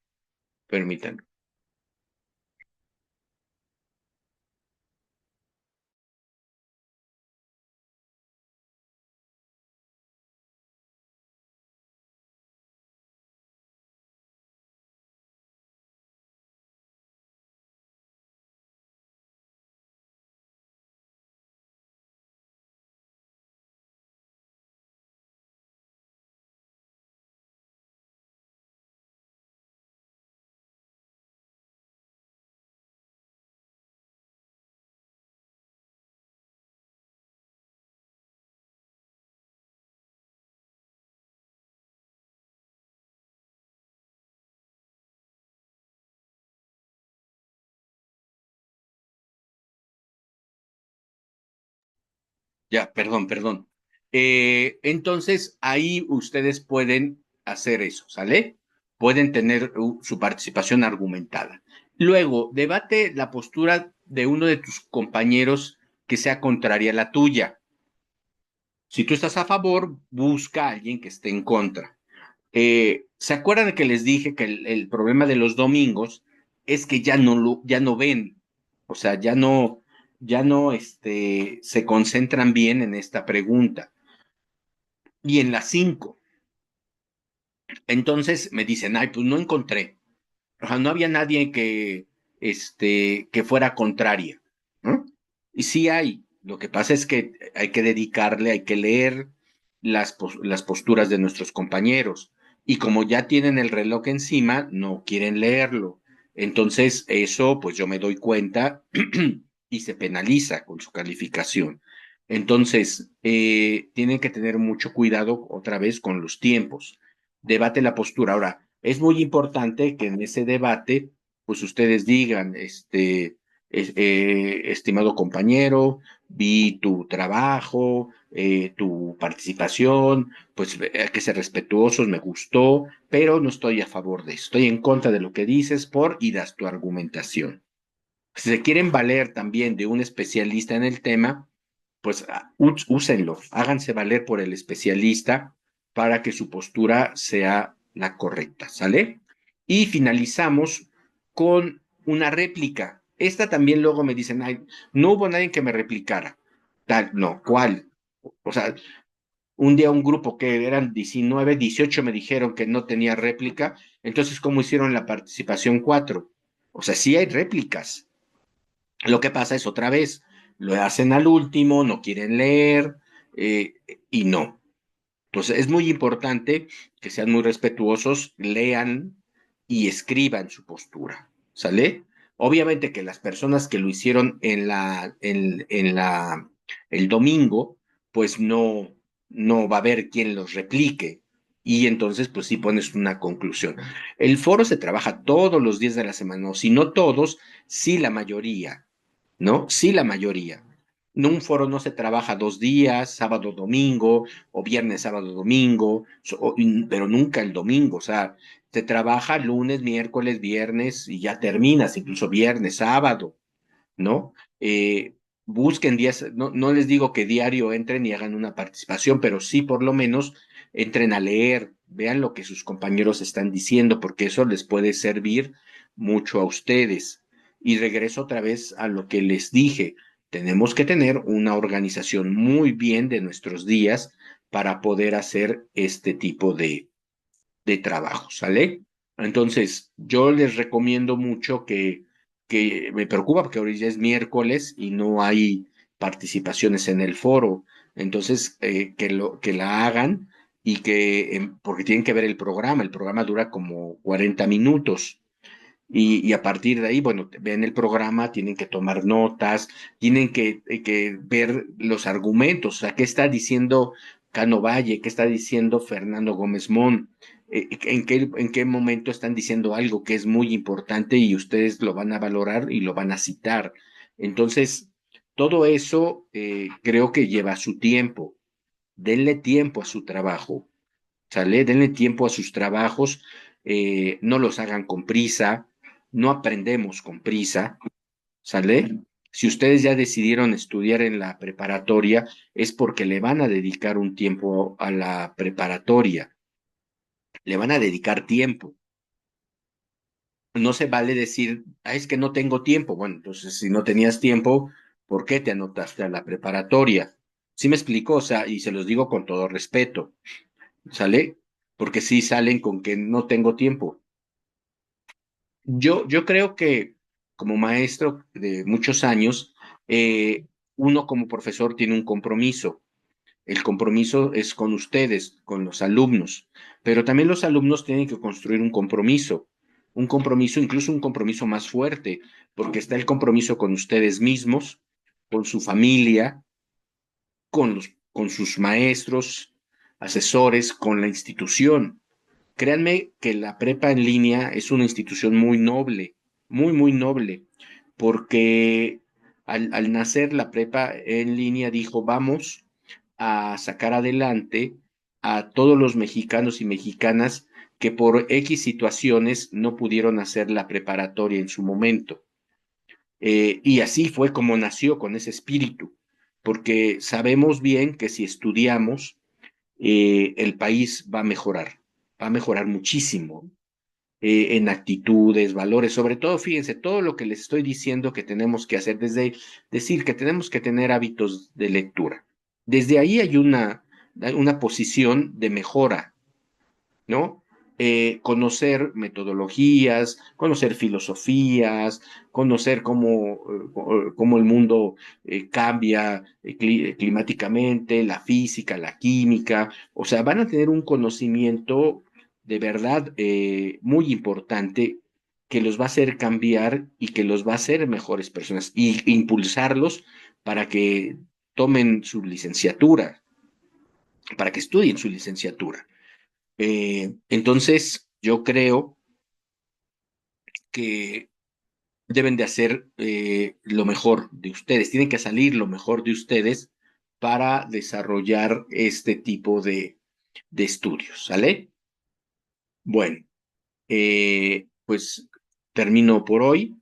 Permítanme. Ya, perdón. Entonces, ahí ustedes pueden hacer eso, ¿sale? Pueden tener su participación argumentada. Luego, debate la postura de uno de tus compañeros que sea contraria a la tuya. Si tú estás a favor, busca a alguien que esté en contra. ¿Se acuerdan de que les dije que el problema de los domingos es que ya no ven? O sea, ya no se concentran bien en esta pregunta. Y en las cinco. Entonces me dicen, ay, pues no encontré. O sea, no había nadie que fuera contraria, ¿no? Y sí hay. Lo que pasa es que hay que dedicarle, hay que leer las posturas de nuestros compañeros. Y como ya tienen el reloj encima, no quieren leerlo. Entonces, eso, pues yo me doy cuenta y se penaliza con su calificación. Entonces, tienen que tener mucho cuidado otra vez con los tiempos. Debate la postura. Ahora, es muy importante que en ese debate, pues ustedes digan, estimado compañero, vi tu trabajo, tu participación, pues hay que ser respetuosos, me gustó, pero no estoy a favor de eso. Estoy en contra de lo que dices y das tu argumentación. Si se quieren valer también de un especialista en el tema, pues úsenlo, háganse valer por el especialista para que su postura sea la correcta, ¿sale? Y finalizamos con una réplica. Esta también luego me dicen, ay, no hubo nadie que me replicara. Tal, no, ¿cuál? O sea, un día un grupo que eran 19, 18 me dijeron que no tenía réplica, entonces, ¿cómo hicieron la participación 4? O sea, sí hay réplicas. Lo que pasa es otra vez, lo hacen al último, no quieren leer eh, y no. Entonces es muy importante que sean muy respetuosos, lean y escriban su postura, ¿sale? Obviamente que las personas que lo hicieron el domingo, pues no va a haber quien los replique. Y entonces, pues sí pones una conclusión. El foro se trabaja todos los días de la semana, o si no todos, sí la mayoría, ¿no? Sí la mayoría. En un foro no se trabaja 2 días, sábado, domingo, o viernes, sábado, domingo, pero nunca el domingo, o sea, se trabaja lunes, miércoles, viernes y ya terminas, incluso viernes, sábado, ¿no? Busquen días, no les digo que diario entren y hagan una participación, pero sí por lo menos entren a leer, vean lo que sus compañeros están diciendo, porque eso les puede servir mucho a ustedes. Y regreso otra vez a lo que les dije, tenemos que tener una organización muy bien de nuestros días para poder hacer este tipo de trabajo, ¿sale? Entonces, yo les recomiendo mucho que me preocupa porque ahorita ya es miércoles y no hay participaciones en el foro. Entonces, que la hagan y porque tienen que ver el programa dura como 40 minutos. Y a partir de ahí, bueno, ven el programa, tienen que tomar notas, tienen que ver los argumentos, o sea, qué está diciendo Cano Valle, qué está diciendo Fernando Gómez Mon, en qué momento están diciendo algo que es muy importante y ustedes lo van a valorar y lo van a citar. Entonces, todo eso creo que lleva su tiempo. Denle tiempo a su trabajo, ¿sale? Denle tiempo a sus trabajos, no los hagan con prisa, no aprendemos con prisa, ¿sale? Si ustedes ya decidieron estudiar en la preparatoria, es porque le van a dedicar un tiempo a la preparatoria, le van a dedicar tiempo. No se vale decir, ah, es que no tengo tiempo. Bueno, entonces si no tenías tiempo, ¿por qué te anotaste a la preparatoria? ¿Sí me explico? O sea, y se los digo con todo respeto, ¿sale? Porque sí salen con que no tengo tiempo. Yo creo que como maestro de muchos años, uno como profesor tiene un compromiso. El compromiso es con ustedes, con los alumnos, pero también los alumnos tienen que construir un compromiso, incluso un compromiso más fuerte, porque está el compromiso con ustedes mismos, con su familia, con sus maestros, asesores, con la institución. Créanme que la prepa en línea es una institución muy noble, muy noble, porque al nacer la prepa en línea dijo, vamos a sacar adelante a todos los mexicanos y mexicanas que por X situaciones no pudieron hacer la preparatoria en su momento. Y así fue como nació con ese espíritu, porque sabemos bien que si estudiamos, el país va a mejorar muchísimo en actitudes, valores, sobre todo, fíjense, todo lo que les estoy diciendo que tenemos que hacer, desde decir que tenemos que tener hábitos de lectura. Desde ahí hay una posición de mejora, ¿no? Conocer metodologías, conocer filosofías, conocer cómo el mundo cambia climáticamente, la física, la química, o sea, van a tener un conocimiento de verdad muy importante que los va a hacer cambiar y que los va a hacer mejores personas y impulsarlos para que tomen su licenciatura, para que estudien su licenciatura. Entonces, yo creo que deben de hacer lo mejor de ustedes, tienen que salir lo mejor de ustedes para desarrollar este tipo de estudios, ¿sale? Bueno, pues termino por hoy.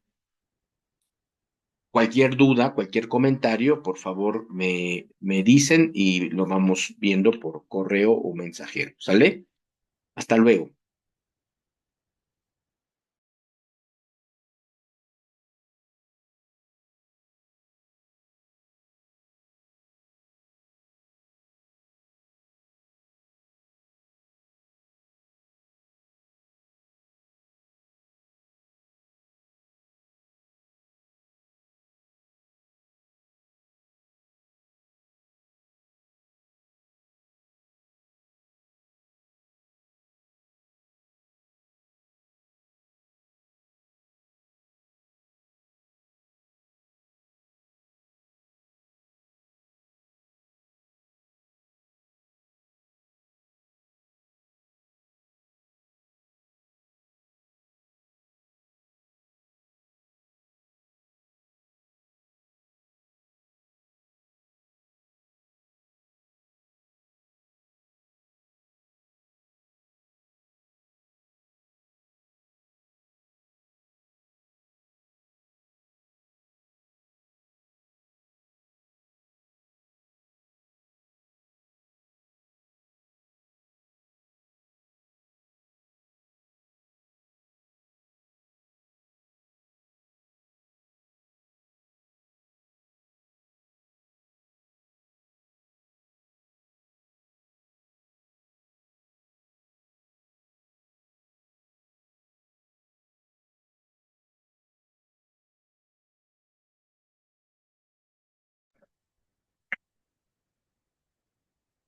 Cualquier duda, cualquier comentario, por favor, me dicen y lo vamos viendo por correo o mensajero, ¿sale? Hasta luego.